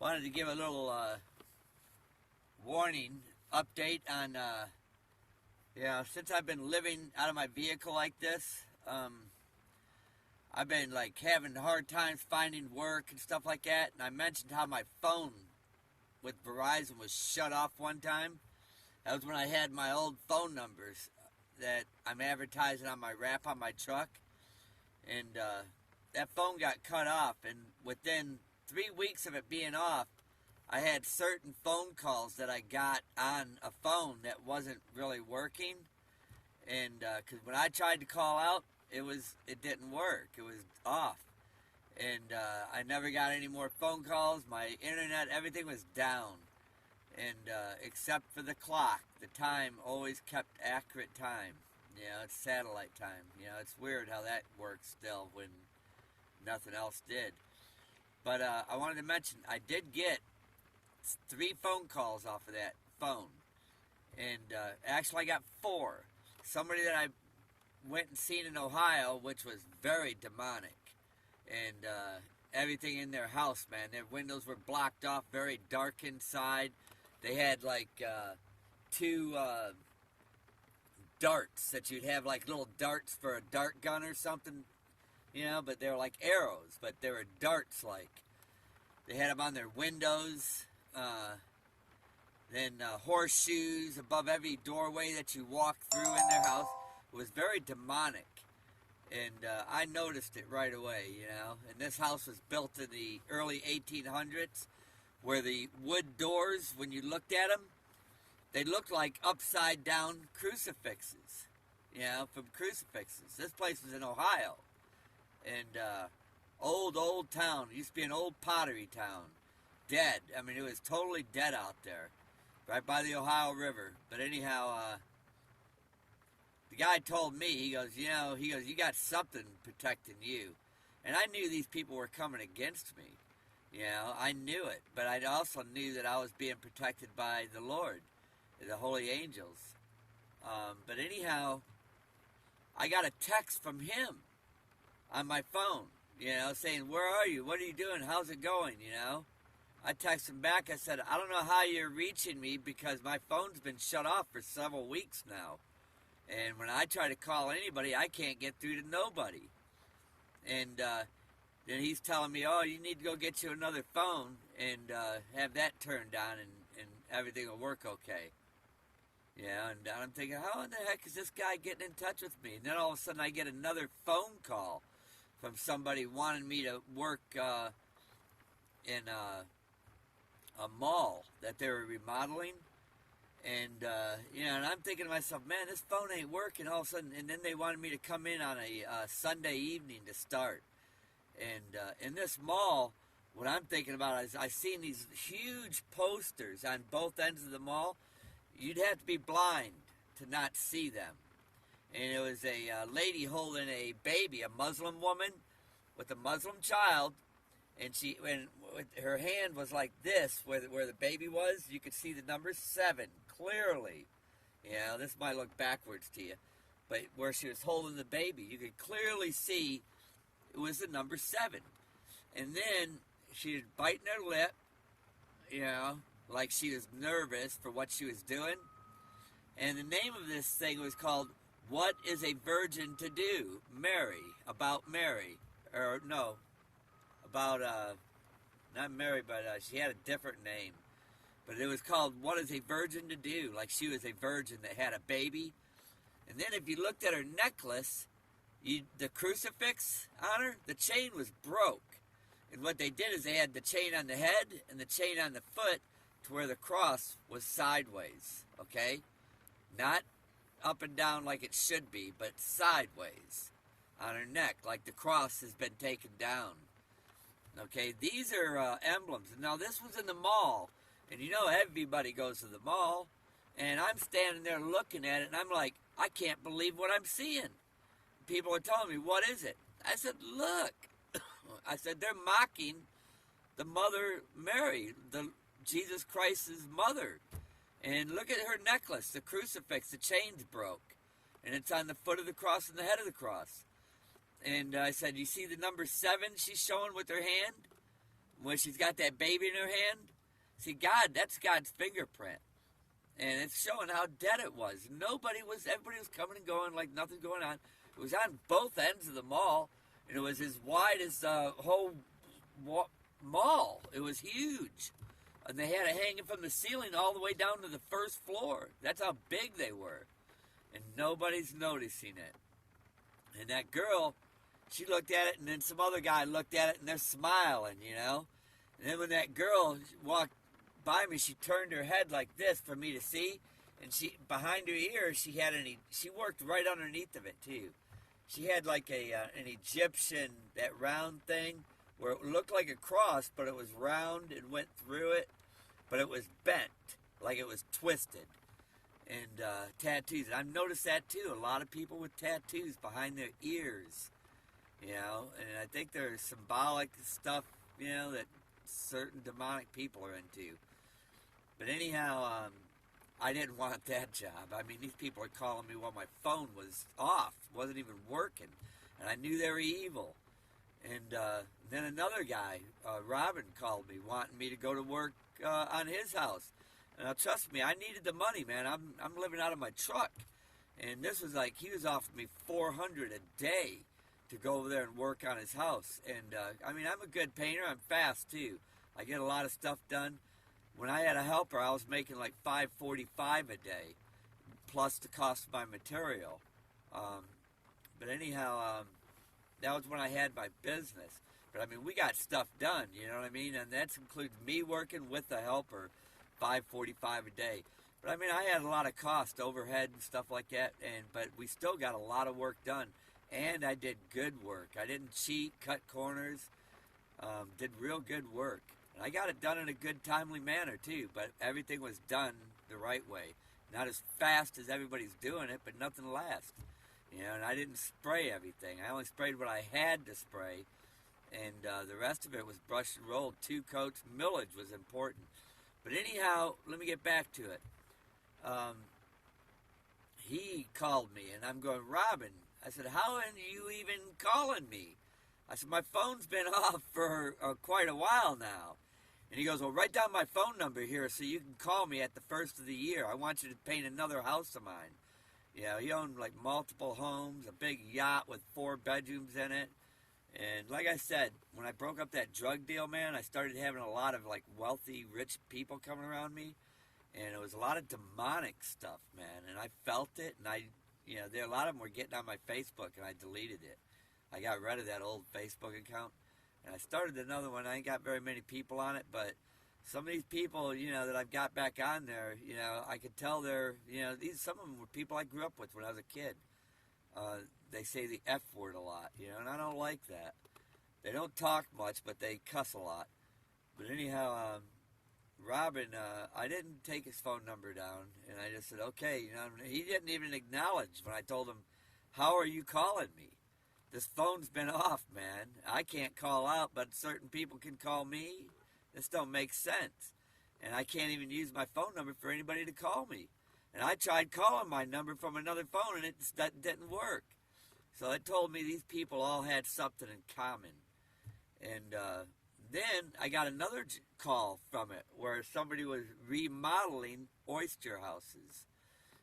Wanted to give a little warning update on, since I've been living out of my vehicle like this, I've been like having hard times finding work and stuff like that. And I mentioned how my phone with Verizon was shut off one time. That was when I had my old phone numbers that I'm advertising on my wrap on my truck. And that phone got cut off. And within 3 weeks of it being off, I had certain phone calls that I got on a phone that wasn't really working. And because when I tried to call out, it didn't work. It was off. And I never got any more phone calls. My internet, everything was down. And except for the clock, the time always kept accurate time. You know, it's satellite time. You know, it's weird how that works still when nothing else did. But I wanted to mention, I did get 3 phone calls off of that phone. And actually I got 4. Somebody that I went and seen in Ohio, which was very demonic. And everything in their house, man, their windows were blocked off, very dark inside. They had like 2 darts that you'd have, like little darts for a dart gun or something, you know, but they were like arrows, but they were darts like. They had them on their windows, then horseshoes above every doorway that you walked through in their house. It was very demonic, and I noticed it right away, you know. And this house was built in the early 1800s, where the wood doors, when you looked at them, they looked like upside down crucifixes, you know, from crucifixes. This place was in Ohio, and old town. It used to be an old pottery town, dead. I mean, it was totally dead out there, right by the Ohio River. But anyhow, the guy told me, he goes, you got something protecting you. And I knew these people were coming against me. You know, I knew it. But I also knew that I was being protected by the Lord, the holy angels. But anyhow, I got a text from him on my phone, you know, saying, where are you? What are you doing? How's it going, you know? I texted him back. I said, I don't know how you're reaching me because my phone's been shut off for several weeks now. And when I try to call anybody, I can't get through to nobody. And then he's telling me, oh, you need to go get you another phone and have that turned on and everything will work okay. Yeah, and I'm thinking, how in the heck is this guy getting in touch with me? And then all of a sudden I get another phone call from somebody wanting me to work in a mall that they were remodeling. And, and I'm thinking to myself, man, this phone ain't working all of a sudden. And then they wanted me to come in on a Sunday evening to start. And in this mall, what I'm thinking about is I've seen these huge posters on both ends of the mall. You'd have to be blind to not see them. And it was a lady holding a baby, a Muslim woman with a Muslim child. And her hand was like this, where the baby was. You could see the number 7 clearly. You know, this might look backwards to you. But where she was holding the baby, you could clearly see it was the number 7. And then she was biting her lip, you know, like she was nervous for what she was doing. And the name of this thing was called What is a Virgin to Do? Mary. About Mary. Or, no. About, not Mary, but she had a different name. But it was called What is a Virgin to Do? Like she was a virgin that had a baby. And then if you looked at her necklace, the crucifix on her, the chain was broke. And what they did is they had the chain on the head and the chain on the foot to where the cross was sideways, okay? Not up and down like it should be, but sideways on her neck, like the cross has been taken down. Okay, these are emblems. Now, this was in the mall, and you know everybody goes to the mall, and I'm standing there looking at it, and I'm like, I can't believe what I'm seeing. People are telling me, what is it? I said, look. I said, they're mocking the Mother Mary, the Jesus Christ's mother. And look at her necklace, the crucifix, the chain's broke. And it's on the foot of the cross and the head of the cross. And I said, you see the number 7 she's showing with her hand? When she's got that baby in her hand, see, that's God's fingerprint. And it's showing how dead it was. Everybody was coming and going like nothing going on. It was on both ends of the mall, and it was as wide as the whole mall. It was huge. And they had it hanging from the ceiling all the way down to the first floor. That's how big they were. And nobody's noticing it. And that girl, she looked at it, and then some other guy looked at it, and they're smiling, you know. And then when that girl walked by me, she turned her head like this for me to see, and she behind her ear, she worked right underneath of it too. She had like an Egyptian, that round thing, where it looked like a cross, but it was round and went through it, but it was bent, like it was twisted. And tattoos. And I've noticed that too. A lot of people with tattoos behind their ears, you know. And I think there's symbolic stuff, you know, that certain demonic people are into. But anyhow, I didn't want that job. I mean, these people are calling me while my phone was off, wasn't even working, and I knew they were evil. And then another guy, Robin, called me wanting me to go to work on his house. And now, trust me, I needed the money, man. I'm living out of my truck, and this was like he was offering me $400 a day to go over there and work on his house. And I mean, I'm a good painter. I'm fast too. I get a lot of stuff done. When I had a helper, I was making like $5.45 a day, plus the cost of my material. But anyhow, that was when I had my business. But I mean, we got stuff done, you know what I mean? And that includes me working with the helper, $5.45 a day. But I mean, I had a lot of cost, overhead and stuff like that. But we still got a lot of work done, and I did good work. I didn't cheat, cut corners, did real good work. And I got it done in a good, timely manner too. But everything was done the right way, not as fast as everybody's doing it, but nothing lasts. You know, and I didn't spray everything. I only sprayed what I had to spray, and the rest of it was brushed and rolled. 2 coats. Millage was important. But anyhow, let me get back to it. He called me, and I'm going, Robin, I said, how are you even calling me? I said, my phone's been off for quite a while now. And he goes, well, write down my phone number here so you can call me at the first of the year. I want you to paint another house of mine. You know, he owned like multiple homes, a big yacht with 4 bedrooms in it. And like I said, when I broke up that drug deal, man, I started having a lot of like wealthy, rich people coming around me. And it was a lot of demonic stuff, man. And I felt it. And a lot of them were getting on my Facebook, and I deleted it. I got rid of that old Facebook account. And I started another one. I ain't got very many people on it, but some of these people, you know, that I've got back on there, you know, I could tell they're, you know, some of them were people I grew up with when I was a kid. They say the F word a lot, you know, and I don't like that. They don't talk much, but they cuss a lot. But anyhow, Robin, I didn't take his phone number down, and I just said, okay, you know, he didn't even acknowledge when I told him, how are you calling me? This phone's been off, man. I can't call out, but certain people can call me. This don't make sense. And I can't even use my phone number for anybody to call me. And I tried calling my number from another phone, and that didn't work. So it told me these people all had something in common. And then I got another call from it where somebody was remodeling oyster houses.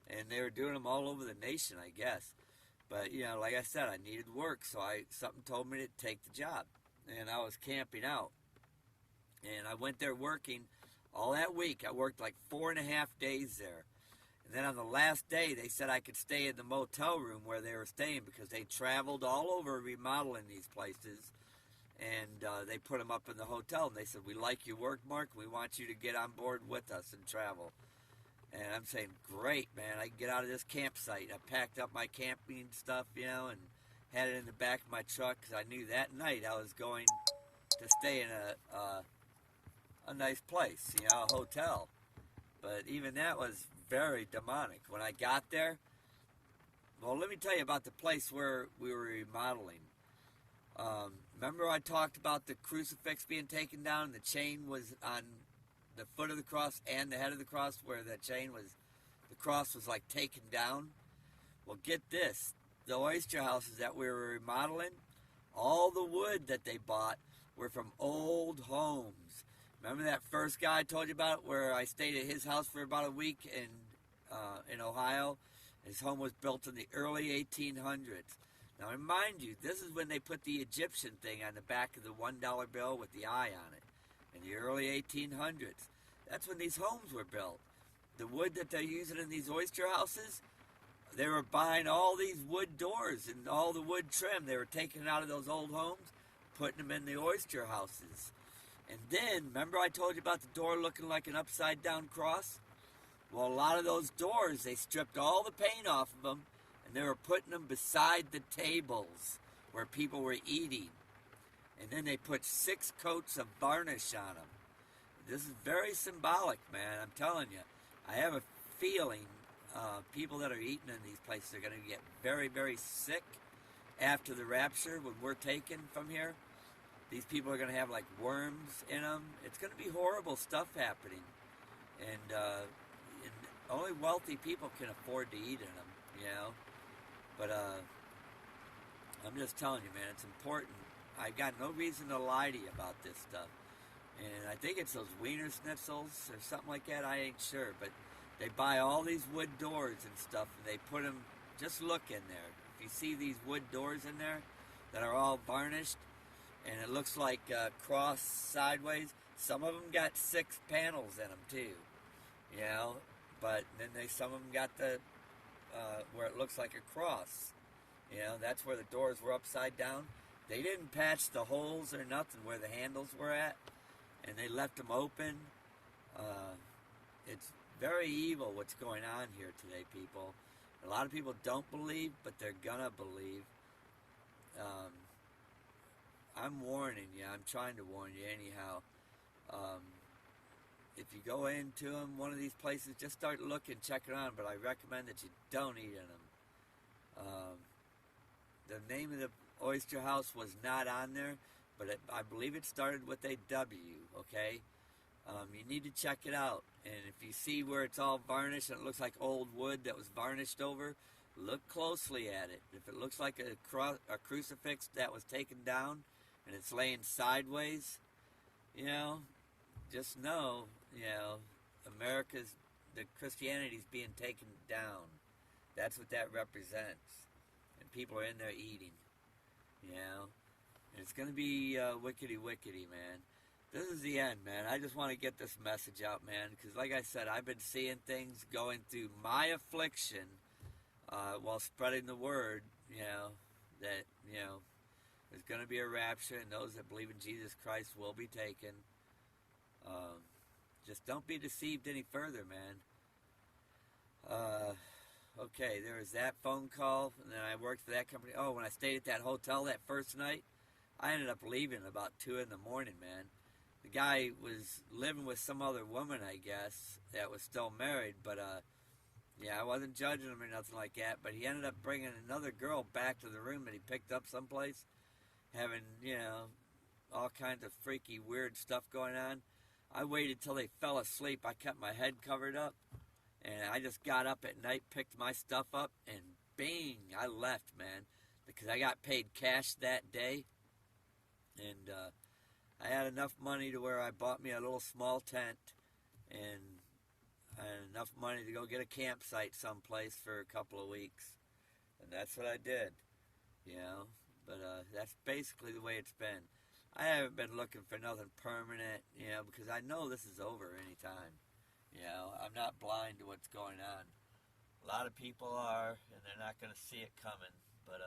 And they were doing them all over the nation, I guess. But, you know, like I said, I needed work, so something told me to take the job. And I was camping out. And I went there working all that week. I worked like 4.5 days there. And then on the last day, they said I could stay in the motel room where they were staying because they traveled all over remodeling these places. And they put them up in the hotel. And they said, we like your work, Mark. We want you to get on board with us and travel. And I'm saying, great, man. I can get out of this campsite. I packed up my camping stuff, you know, and had it in the back of my truck because I knew that night I was going to stay in a nice place, you know, a hotel. But even that was very demonic. When I got there, well, let me tell you about the place where we were remodeling. Remember I talked about the crucifix being taken down and the chain was on the foot of the cross and the head of the cross where the cross was like taken down? Well, get this. The oyster houses that we were remodeling, all the wood that they bought were from old homes. Remember that first guy I told you about where I stayed at his house for about a week in Ohio? His home was built in the early 1800s. Now, remind you, this is when they put the Egyptian thing on the back of the $1 bill with the eye on it. In the early 1800s. That's when these homes were built. The wood that they're using in these oyster houses, they were buying all these wood doors and all the wood trim. They were taking it out of those old homes, putting them in the oyster houses. And then, remember I told you about the door looking like an upside down cross? Well, a lot of those doors, they stripped all the paint off of them, and they were putting them beside the tables where people were eating. And then they put 6 coats of varnish on them. This is very symbolic, man. I'm telling you. I have a feeling people that are eating in these places are going to get very, very sick after the rapture when we're taken from here. These people are going to have like worms in them. It's going to be horrible stuff happening. And only wealthy people can afford to eat in them, you know. But I'm just telling you, man, it's important. I got no reason to lie to you about this stuff. And I think it's those Wiener Schnitzels or something like that. I ain't sure. But they buy all these wood doors and stuff, and they put them, just look in there. If you see these wood doors in there that are all varnished, and it looks like cross sideways, some of them got 6 panels in them too, you know. But then some of them got the, where it looks like a cross. You know, that's where the doors were upside down. They didn't patch the holes or nothing where the handles were at, and they left them open. It's very evil what's going on here today, people. A lot of people don't believe, but they're gonna believe. I'm warning you. I'm trying to warn you anyhow. If you go into them, one of these places, just start looking, check it on, but I recommend that you don't eat in them. The name of the oyster house was not on there, but I believe it started with a W, okay? You need to check it out. And if you see where it's all varnished and it looks like old wood that was varnished over, look closely at it. If it looks like a crucifix that was taken down and it's laying sideways, you know, just know, you know, the Christianity's being taken down. That's what that represents. And people are in there eating, you know. And it's going to be wickety, man. This is the end, man. I just want to get this message out, man, because like I said, I've been seeing things going through my affliction while spreading the word, you know, that, you know, there's going to be a rapture, and those that believe in Jesus Christ will be taken. Just don't be deceived any further, man. Okay, there was that phone call, and then I worked for that company. Oh, when I stayed at that hotel that first night, I ended up leaving about 2 in the morning, man. The guy was living with some other woman, I guess, that was still married, but, yeah, I wasn't judging him or nothing like that, but he ended up bringing another girl back to the room that he picked up someplace, having, you know, all kinds of freaky, weird stuff going on. I waited till they fell asleep. I kept my head covered up, and I just got up at night, picked my stuff up, and bing, I left, man, because I got paid cash that day, and I had enough money to where I bought me a little small tent, and I had enough money to go get a campsite someplace for a couple of weeks, and that's what I did, you know, but that's basically the way it's been. I haven't been looking for nothing permanent, you know, because I know this is over anytime. You know, I'm not blind to what's going on. A lot of people are, and they're not going to see it coming, but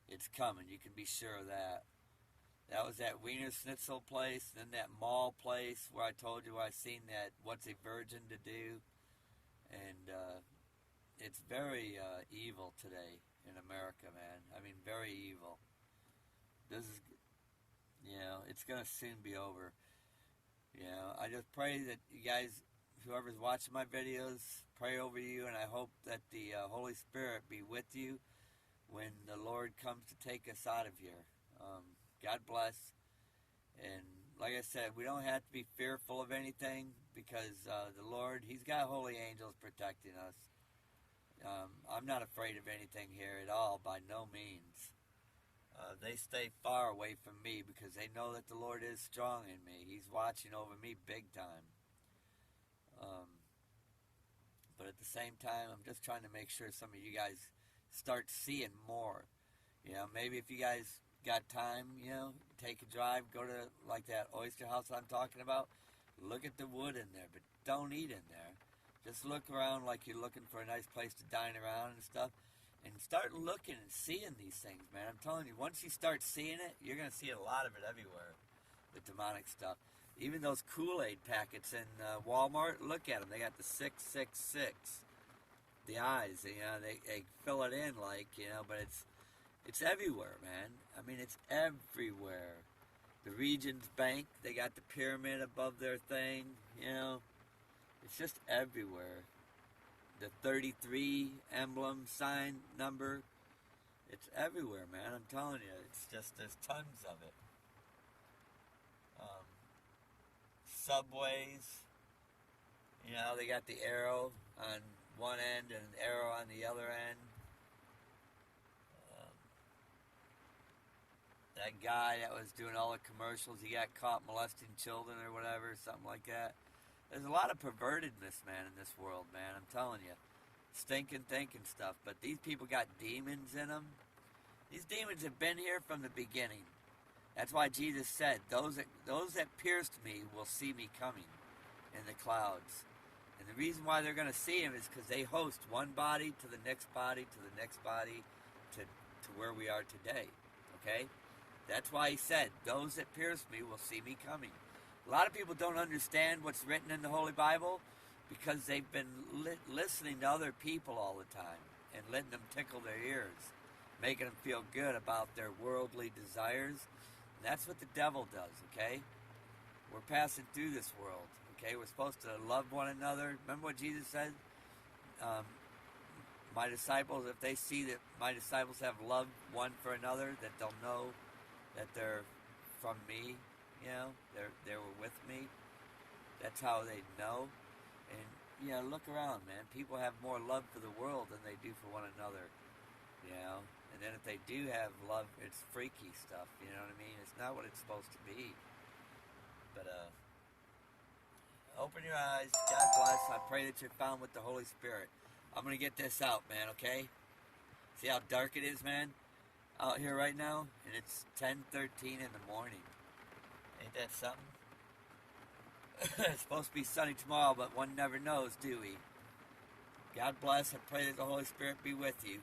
it's coming. You can be sure of that. That was that Wiener Schnitzel place, then that mall place where I told you I seen that What's a Virgin to Do, and it's very evil today in America, man. I mean, very evil. This is, you know, it's going to soon be over. You know, I just pray that you guys, whoever's watching my videos, pray over you, and I hope that the Holy Spirit be with you when the Lord comes to take us out of here. God bless. And like I said, we don't have to be fearful of anything because the Lord, He's got holy angels protecting us. I'm not afraid of anything here at all, by no means. They stay far away from me because they know that the Lord is strong in me. He's watching over me big time. Um, but at the same time, I'm just trying to make sure some of you guys start seeing more. You know, maybe if you guys got time, you know, take a drive, go to like that oyster house I'm talking about. Look at the wood in there, but don't eat in there. Just look around like you're looking for a nice place to dine around and stuff. And start looking and seeing these things, man. I'm telling you, once you start seeing it, you're going to see a lot of it everywhere, the demonic stuff. Even those Kool-Aid packets in Walmart, look at them. They got the 666, the eyes. You know, they fill it in like, you know, but it's everywhere, man. I mean, it's everywhere. The Regions Bank, they got the pyramid above their thing, you know. It's just everywhere. The 33 emblem, sign, number, it's everywhere, man. I'm telling you, it's just, there's tons of it. Subways, you know, they got the arrow on one end and an arrow on the other end. That guy that was doing all the commercials, he got caught molesting children or whatever, something like that. There's a lot of pervertedness, man, in this world, man. I'm telling you. Stinking thinking stuff. But these people got demons in them. These demons have been here from the beginning. That's why Jesus said, those that pierced me will see me coming in the clouds. And the reason why they're going to see him is because they host one body to the next body to the next body to where we are today. Okay? That's why he said, those that pierced me will see me coming. A lot of people don't understand what's written in the Holy Bible because they've been listening to other people all the time and letting them tickle their ears, making them feel good about their worldly desires. And that's what the devil does, okay? We're passing through this world, okay? We're supposed to love one another. Remember what Jesus said? My disciples, if they see that my disciples have love one for another, that they'll know that they're from me. You know, they were with me. That's how they know. And, you know, look around, man. People have more love for the world than they do for one another. You know? And then if they do have love, it's freaky stuff. You know what I mean? It's not what it's supposed to be. But, open your eyes. God bless. I pray that you're found with the Holy Spirit. I'm going to get this out, man, okay? See how dark it is, man? Out here right now? And it's 10:13 in the morning. Ain't that something? It's supposed to be sunny tomorrow, but one never knows, do we? God bless. I pray that the Holy Spirit be with you.